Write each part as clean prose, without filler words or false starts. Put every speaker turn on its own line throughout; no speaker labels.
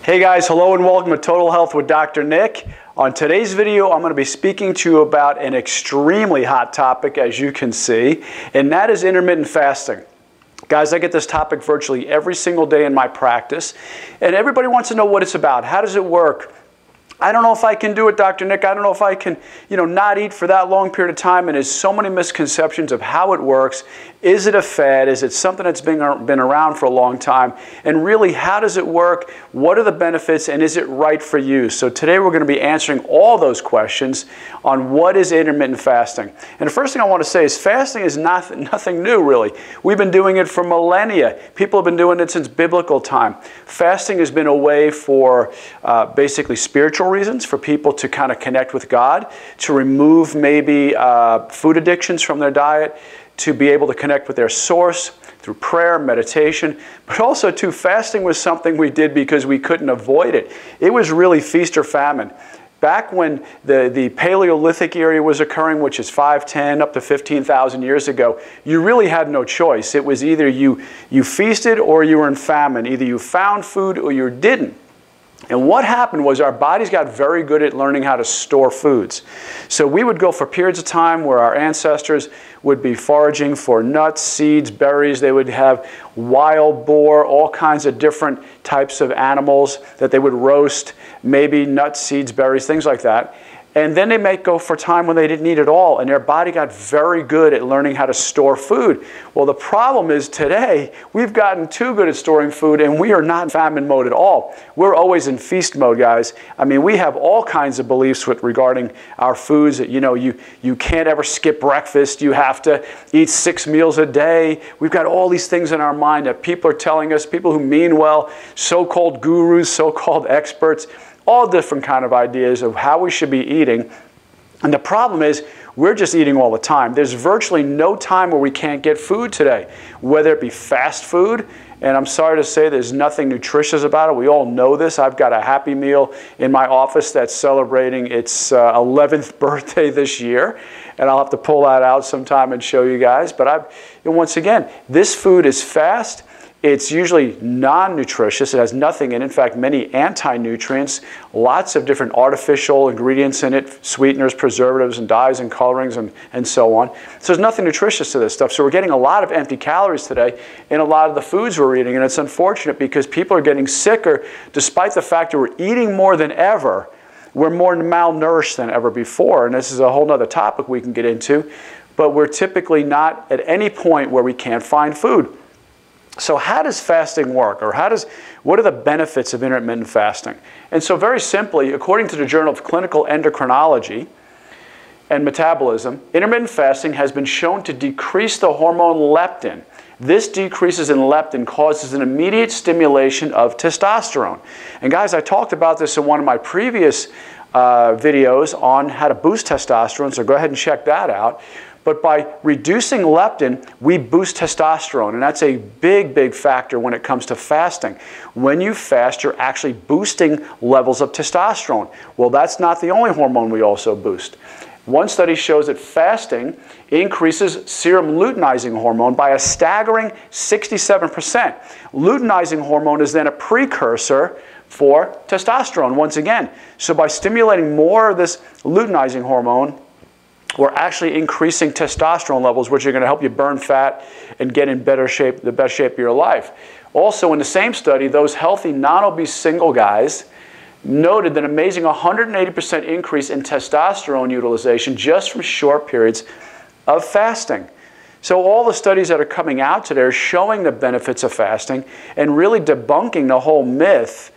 Hey guys, hello and welcome to Total Health with Dr. Nick. On today's video, I'm going to be speaking to you about an extremely hot topic, as you can see, and that is intermittent fasting. Guys, I get this topic virtually every single day in my practice, and everybody wants to know what it's about. How does it work? I don't know if I can do it, Dr. Nick. I don't know if I can, not eat for that long period of time. And there's so many misconceptions of how it works. Is it a fad? Is it something that's been around for a long time? And really, how does it work? What are the benefits? And is it right for you? So today we're going to be answering all those questions on what is intermittent fasting. And the first thing I want to say is fasting is nothing new, really. We've been doing it for millennia. People have been doing it since biblical time. Fasting has been a way for basically spiritual reasons, for people to kind of connect with God, to remove maybe food addictions from their diet, to be able to connect with their source through prayer, meditation, but also too, fasting was something we did because we couldn't avoid it. It was really feast or famine. Back when the Paleolithic era was occurring, which is 5, 10, up to 15,000 years ago, you really had no choice. It was either you feasted or you were in famine. Either you found food or you didn't. And what happened was our bodies got very good at learning how to store foods. So we would go for periods of time where our ancestors would be foraging for nuts, seeds, berries. They would have wild boar, all kinds of different types of animals that they would roast, maybe nuts, seeds, berries, things like that. And then they might go for time when they didn't eat at all, and their body got very good at learning how to store food. Well, the problem is today, we've gotten too good at storing food, and we are not in famine mode at all. We're always in feast mode, guys. I mean, we have all kinds of beliefs regarding our foods. That, you can't ever skip breakfast. You have to eat 6 meals a day. We've got all these things in our mind that people are telling us, people who mean well, so-called gurus, so-called experts, all different kind of ideas of how we should be eating. And the problem is, we're just eating all the time. There's virtually no time where we can't get food today, whether it be fast food, and I'm sorry to say there's nothing nutritious about it. We all know this. I've got a Happy Meal in my office that's celebrating its 11th birthday this year, and I'll have to pull that out sometime and show you guys. But once again, this food is fast. It's usually non-nutritious. It has nothing in it. In fact, many anti-nutrients, lots of different artificial ingredients in it, sweeteners, preservatives, and dyes and colorings, and so on. So there's nothing nutritious to this stuff. So we're getting a lot of empty calories today in a lot of the foods we're eating. And it's unfortunate because people are getting sicker despite the fact that we're eating more than ever. We're more malnourished than ever before. And this is a whole other topic we can get into. But we're typically not at any point where we can't find food. So how does fasting work, or what are the benefits of intermittent fasting? And so very simply, according to the Journal of Clinical Endocrinology and Metabolism, intermittent fasting has been shown to decrease the hormone leptin. This decreases in leptin causes an immediate stimulation of testosterone. And guys, I talked about this in one of my previous videos on how to boost testosterone, so go ahead and check that out. But by reducing leptin, we boost testosterone, and that's a big, big factor when it comes to fasting. When you fast, you're actually boosting levels of testosterone. Well, that's not the only hormone we also boost. One study shows that fasting increases serum luteinizing hormone by a staggering 67%. Luteinizing hormone is then a precursor for testosterone once again. So by stimulating more of this luteinizing hormone, we're actually increasing testosterone levels, which are going to help you burn fat and get in better shape, the best shape of your life. Also, in the same study, those healthy, non-obese single guys noted an amazing 180% increase in testosterone utilization just from short periods of fasting. So all the studies that are coming out today are showing the benefits of fasting and really debunking the whole myth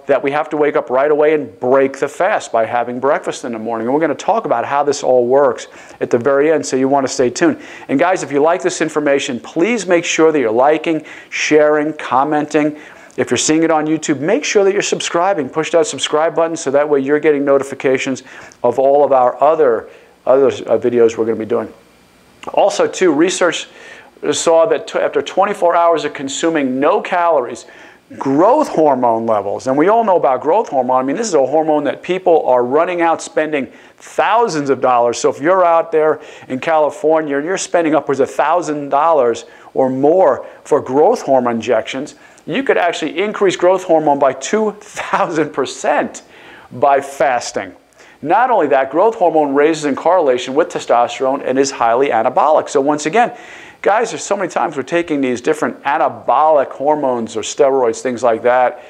that we have to wake up right away and break the fast by having breakfast in the morning. And we're going to talk about how this all works at the very end, so you want to stay tuned. And guys, if you like this information, please make sure that you're liking, sharing, commenting. If you're seeing it on YouTube, make sure that you're subscribing. Push that subscribe button so that way you're getting notifications of all of our other videos we're going to be doing. Also, too, research saw that after 24 hours of consuming no calories, growth hormone levels, and we all know about growth hormone. I mean, this is a hormone that people are running out spending thousands of dollars. So if you're out there in California and you're spending upwards of $1,000 or more for growth hormone injections, you could actually increase growth hormone by 2,000% by fasting. Not only that, growth hormone raises in correlation with testosterone and is highly anabolic. So once again, guys, there's so many times we're taking these different anabolic hormones or steroids, things like that.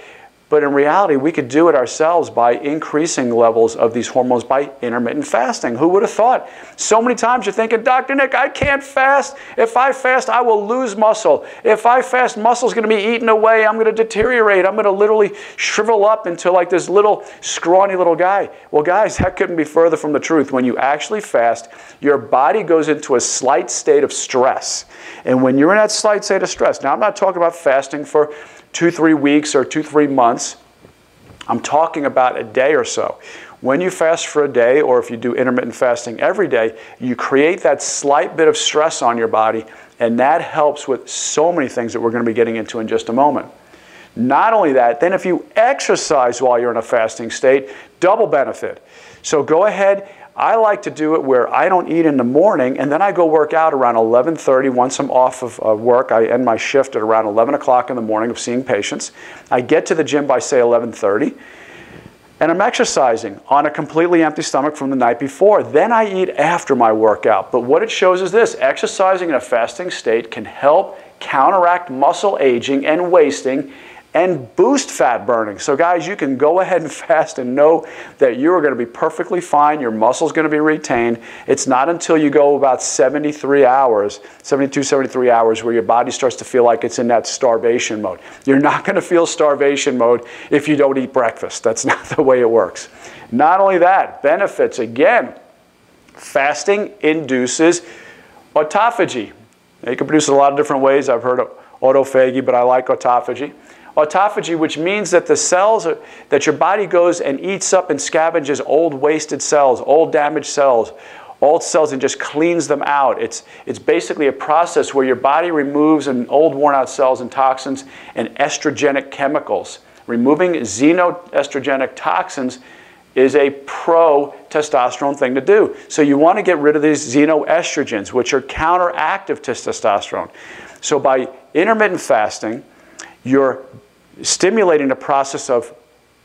But in reality, we could do it ourselves by increasing levels of these hormones by intermittent fasting. Who would have thought? So many times you're thinking, Dr. Nick, I can't fast. If I fast, I will lose muscle. If I fast, muscle's going to be eaten away. I'm going to deteriorate. I'm going to literally shrivel up into like this little scrawny little guy. Well, guys, that couldn't be further from the truth. When you actually fast, your body goes into a slight state of stress. And when you're in that slight state of stress, now I'm not talking about fasting for 2-3 weeks or 2-3 months. I'm talking about a day or so. When you fast for a day, or if you do intermittent fasting every day, you create that slight bit of stress on your body, and that helps with so many things that we're going to be getting into in just a moment. Not only that, then if you exercise while you're in a fasting state, double benefit. So go ahead. I like to do it where I don't eat in the morning, and then I go work out around 11:30. Once I'm off of work, I end my shift at around 11 o'clock in the morning of seeing patients. I get to the gym by, say, 11:30, and I'm exercising on a completely empty stomach from the night before. Then I eat after my workout. But what it shows is this: exercising in a fasting state can help counteract muscle aging and wasting and boost fat burning. So guys, you can go ahead and fast and know that you are going to be perfectly fine. Your muscle's going to be retained. It's not until you go about 73 hours, 72, 73 hours, where your body starts to feel like it's in that starvation mode. You're not going to feel starvation mode if you don't eat breakfast. That's not the way it works. Not only that, benefits again. Fasting induces autophagy. Now, you can produce it a lot of different ways. I've heard of autophagy, but I like autophagy. Autophagy, which means that the cells, that your body goes and eats up and scavenges old wasted cells, old damaged cells, old cells, and just cleans them out. It's basically a process where your body removes old worn out cells and toxins and estrogenic chemicals. Removing xenoestrogenic toxins is a pro-testosterone thing to do. So you want to get rid of these xenoestrogens, which are counteractive to testosterone. So by intermittent fasting, you're stimulating the process of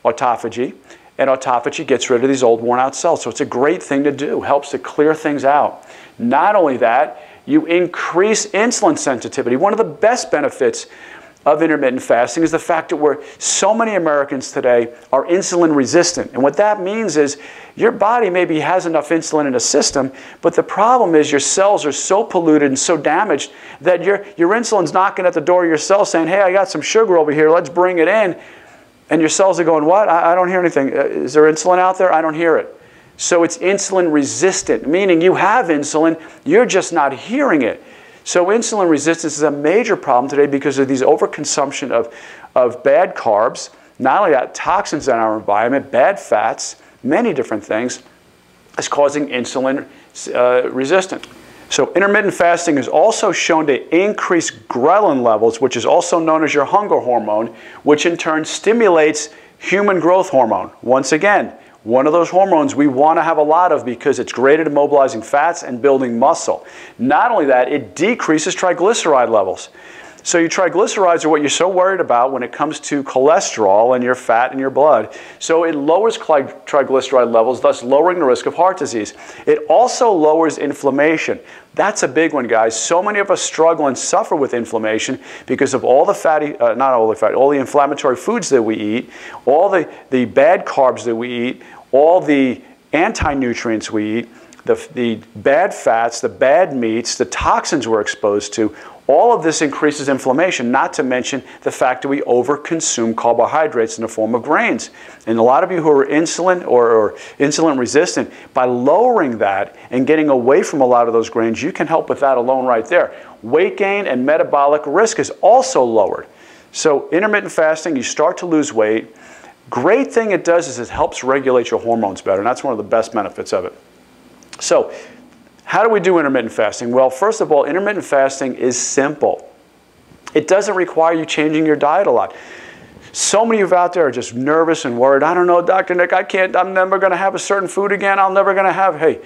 autophagy, and autophagy gets rid of these old worn out cells. So it's a great thing to do, helps to clear things out. Not only that, you increase insulin sensitivity. One of the best benefits of intermittent fasting is the fact that so many Americans today are insulin resistant. And what that means is your body maybe has enough insulin in the system, but the problem is your cells are so polluted and so damaged that your insulin's knocking at the door of your cell saying, hey, I got some sugar over here, let's bring it in. And your cells are going, what? I don't hear anything. Is there insulin out there? I don't hear it. So it's insulin resistant, meaning you have insulin, you're just not hearing it. So insulin resistance is a major problem today because of these overconsumption of bad carbs, not only that, toxins in our environment, bad fats, many different things, is causing insulin resistance. So intermittent fasting is also shown to increase ghrelin levels, which is also known as your hunger hormone, which in turn stimulates human growth hormone. Once again, one of those hormones we want to have a lot of because it's great at immobilizing fats and building muscle. Not only that, it decreases triglyceride levels. So your triglycerides are what you're so worried about when it comes to cholesterol and your fat in your blood. So it lowers triglyceride levels, thus lowering the risk of heart disease. It also lowers inflammation. That's a big one, guys. So many of us struggle and suffer with inflammation because of all the all the inflammatory foods that we eat, all the bad carbs that we eat, all the anti-nutrients we eat, the bad fats, the bad meats, the toxins we're exposed to. All of this increases inflammation, not to mention the fact that we overconsume carbohydrates in the form of grains. And a lot of you who are insulin or insulin resistant, by lowering that and getting away from a lot of those grains, you can help with that alone right there. Weight gain and metabolic risk is also lowered. So intermittent fasting, you start to lose weight. Great thing it does is it helps regulate your hormones better, and that's one of the best benefits of it. So, how do we do intermittent fasting? Well, first of all, intermittent fasting is simple. It doesn't require you changing your diet a lot. So many of you out there are just nervous and worried. I don't know, Dr. Nick, I'm never going to have a certain food again. I'm never going to have, hey,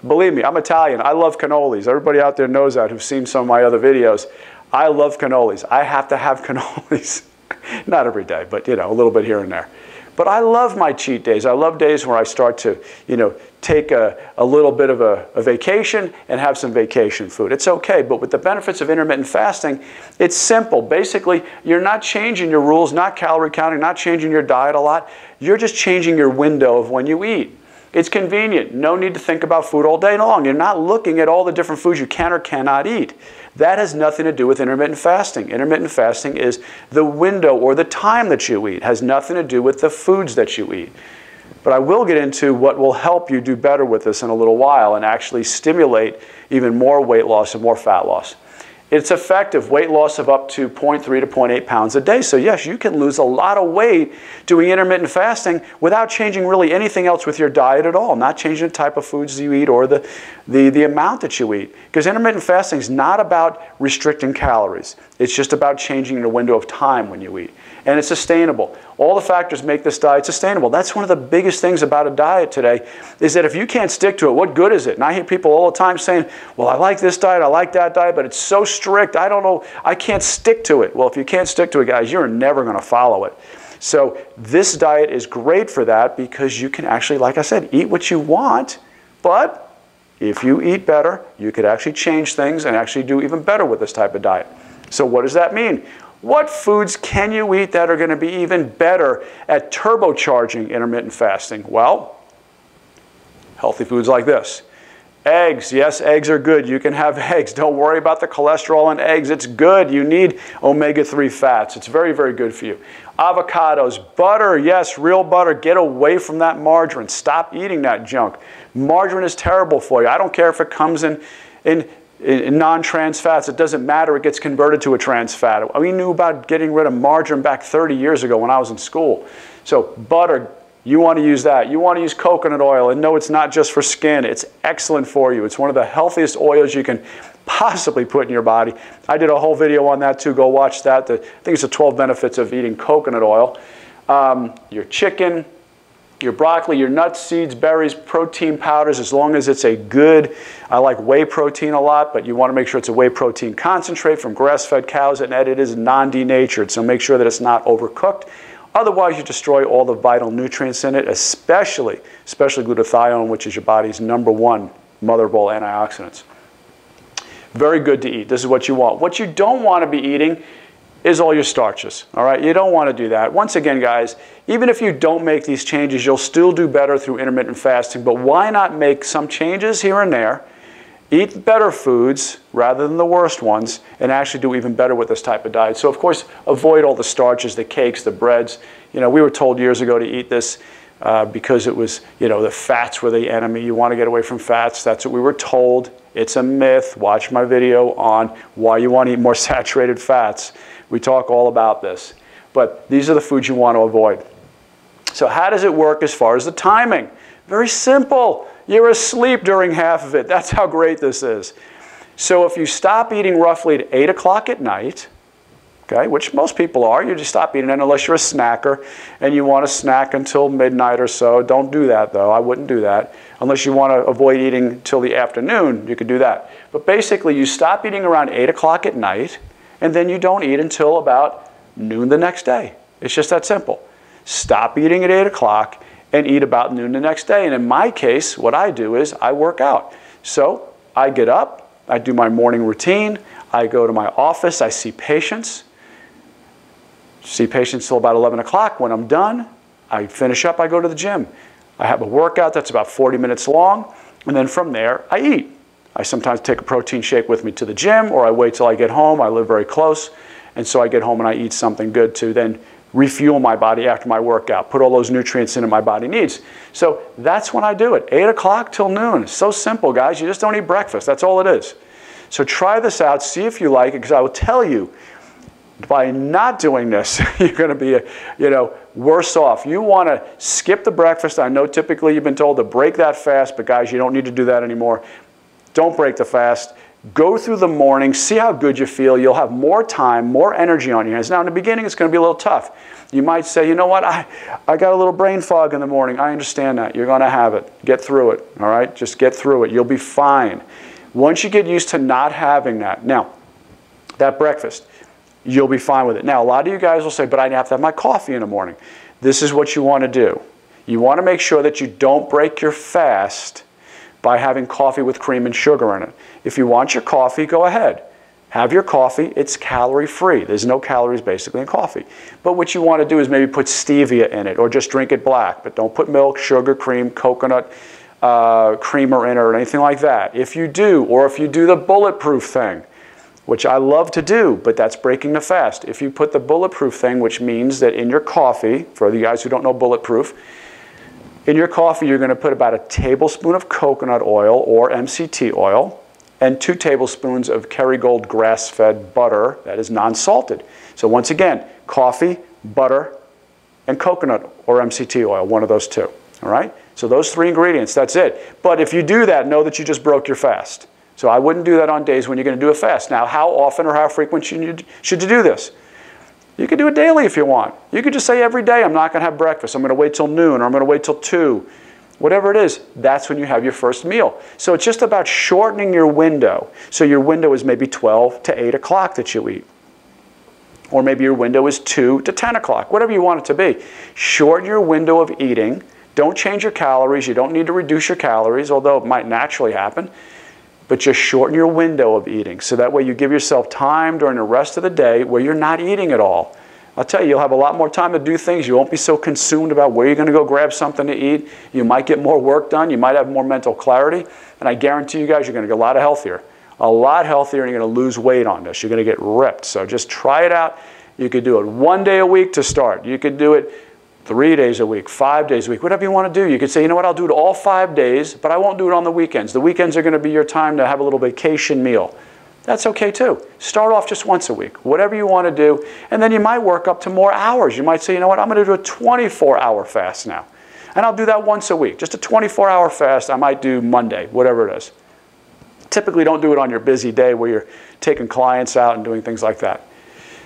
believe me, I'm Italian. I love cannolis. Everybody out there knows that who's seen some of my other videos. I love cannolis. I have to have cannolis. Not every day, but a little bit here and there. But I love my cheat days. I love days where I start to, take a little bit of a vacation and have some vacation food. It's okay, but with the benefits of intermittent fasting, it's simple. Basically, you're not changing your rules, not calorie counting, not changing your diet a lot. You're just changing your window of when you eat. It's convenient. No need to think about food all day long. You're not looking at all the different foods you can or cannot eat. That has nothing to do with intermittent fasting. Intermittent fasting is the window or the time that you eat. It has nothing to do with the foods that you eat. But I will get into what will help you do better with this in a little while and actually stimulate even more weight loss and more fat loss. It's effective, weight loss of up to 0.3 to 0.8 pounds a day. So yes, you can lose a lot of weight doing intermittent fasting without changing really anything else with your diet at all, not changing the type of foods you eat or the amount that you eat. Because intermittent fasting is not about restricting calories. It's just about changing the window of time when you eat. And it's sustainable. All the factors make this diet sustainable. That's one of the biggest things about a diet today, is that if you can't stick to it, what good is it? And I hear people all the time saying, well, I like this diet, I like that diet, but it's so strict, I don't know, I can't stick to it. Well, if you can't stick to it, guys, you're never going to follow it. So this diet is great for that because you can actually, like I said, eat what you want, but if you eat better, you could actually change things and actually do even better with this type of diet. So what does that mean? What foods can you eat that are going to be even better at turbocharging intermittent fasting? Well, healthy foods like this. Eggs. Yes, eggs are good. You can have eggs. Don't worry about the cholesterol in eggs. It's good. You need omega-3 fats. It's very, very good for you. Avocados. Butter. Yes, real butter. Get away from that margarine. Stop eating that junk. Margarine is terrible for you. I don't care if it comes in non-trans fats. It doesn't matter. It gets converted to a trans fat. We knew about getting rid of margarine back 30 years ago when I was in school. So butter, you want to use that. You want to use coconut oil. And no, it's not just for skin. It's excellent for you. It's one of the healthiest oils you can possibly put in your body. I did a whole video on that too. Go watch that. I think it's the 12 benefits of eating coconut oil. Your chicken, your broccoli, your nuts, seeds, berries, protein powders, as long as it's a good, I like whey protein a lot, but you want to make sure it's a whey protein concentrate from grass-fed cows, and that it is non-denatured, so make sure that it's not overcooked. Otherwise, you destroy all the vital nutrients in it, especially glutathione, which is your body's #1 mother of all antioxidants. Very good to eat. This is what you want. What you don't want to be eating is all your starches, all right? You don't want to do that. Once again, guys, even if you don't make these changes, you'll still do better through intermittent fasting, but why not make some changes here and there, eat better foods rather than the worst ones, and actually do even better with this type of diet. So, of course, avoid all the starches, the cakes, the breads. We were told years ago to eat this because it was, the fats were the enemy. You want to get away from fats. That's what we were told. It's a myth. Watch my video on why you want to eat more saturated fats. We talk all about this. But these are the foods you want to avoid. So how does it work as far as the timing? Very simple. You're asleep during half of it. That's how great this is. So if you stop eating roughly at 8 o'clock at night, okay, which most people are, you just stop eating it unless you're a snacker and you want to snack until midnight or so. Don't do that, though. I wouldn't do that. Unless you want to avoid eating till the afternoon, you could do that. But basically, you stop eating around 8 o'clock at night, and then you don't eat until about noon the next day. It's just that simple. Stop eating at 8 o'clock and eat about noon the next day. And in my case, what I do is I work out. So I get up, I do my morning routine, I go to my office, I see patients till about 11 o'clock. When I'm done, I finish up, I go to the gym. I have a workout that's about 40 minutes long, and then from there, I eat. I sometimes take a protein shake with me to the gym, or I wait till I get home. I live very close, and so I get home and I eat something good to then refuel my body after my workout, put all those nutrients in that my body needs. So that's when I do it, 8 o'clock till noon. It's so simple, guys. You just don't eat breakfast. That's all it is. So try this out. See if you like it, because I will tell you, by not doing this, you're going to be, worse off. You want to skip the breakfast. I know typically you've been told to break that fast, but guys, you don't need to do that anymore. Don't break the fast. Go through the morning. See how good you feel. You'll have more time, more energy on your hands. Now, in the beginning, it's going to be a little tough. You might say, you know what, I got a little brain fog in the morning. I understand that. You're going to have it. Get through it, all right? Just get through it. You'll be fine. Once you get used to not having that. Now, that breakfast, you'll be fine with it. Now, a lot of you guys will say, but I have to have my coffee in the morning. This is what you want to do. You want to make sure that you don't break your fast by having coffee with cream and sugar in it. If you want your coffee, go ahead. Have your coffee. It's calorie-free. There's no calories basically in coffee. But what you want to do is maybe put stevia in it or just drink it black. But don't put milk, sugar, cream, coconut creamer in it or anything like that. If you do, or if you do the bulletproof thing, which I love to do, but that's breaking the fast. If you put the bulletproof thing, which means that in your coffee, for the guys who don't know bulletproof, in your coffee you're going to put about a tablespoon of coconut oil or MCT oil and 2 tablespoons of Kerrygold grass-fed butter that is non-salted. So once again, coffee, butter, and coconut or MCT oil, one of those 2. All right? So those 3 ingredients, that's it. But if you do that, know that you just broke your fast. So I wouldn't do that on days when you're going to do a fast. Now, how often or how frequent should you do this? You could do it daily if you want. You could just say every day, I'm not going to have breakfast. I'm going to wait till noon, or I'm going to wait till 2. Whatever it is, that's when you have your first meal. So it's just about shortening your window. So your window is maybe 12 to 8 o'clock that you eat. Or maybe your window is 2 to 10 o'clock, whatever you want it to be. Shorten your window of eating. Don't change your calories. You don't need to reduce your calories, although it might naturally happen. But just shorten your window of eating. So that way you give yourself time during the rest of the day where you're not eating at all. I'll tell you, you'll have a lot more time to do things. You won't be so consumed about where you're going to go grab something to eat. You might get more work done. You might have more mental clarity. And I guarantee you guys, you're going to get a lot healthier. A lot healthier, and you're going to lose weight on this. You're going to get ripped. So just try it out. You could do it 1 day a week to start. You could do it 3 days a week, 5 days a week, whatever you want to do. You could say, you know what, I'll do it all 5 days, but I won't do it on the weekends. The weekends are going to be your time to have a little vacation meal. That's okay too. Start off just once a week, whatever you want to do, and then you might work up to more hours. You might say, you know what, I'm going to do a 24-hour fast now, and I'll do that once a week. Just a 24-hour fast. I might do Monday, whatever it is. Typically don't do it on your busy day where you're taking clients out and doing things like that.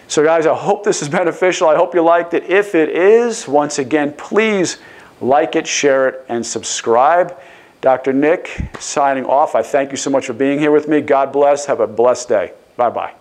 So guys, I hope this is beneficial. I hope you liked it. If it is, once again, please like it, share it, and subscribe. Dr. Nick signing off. I thank you so much for being here with me. God bless. Have a blessed day. Bye-bye.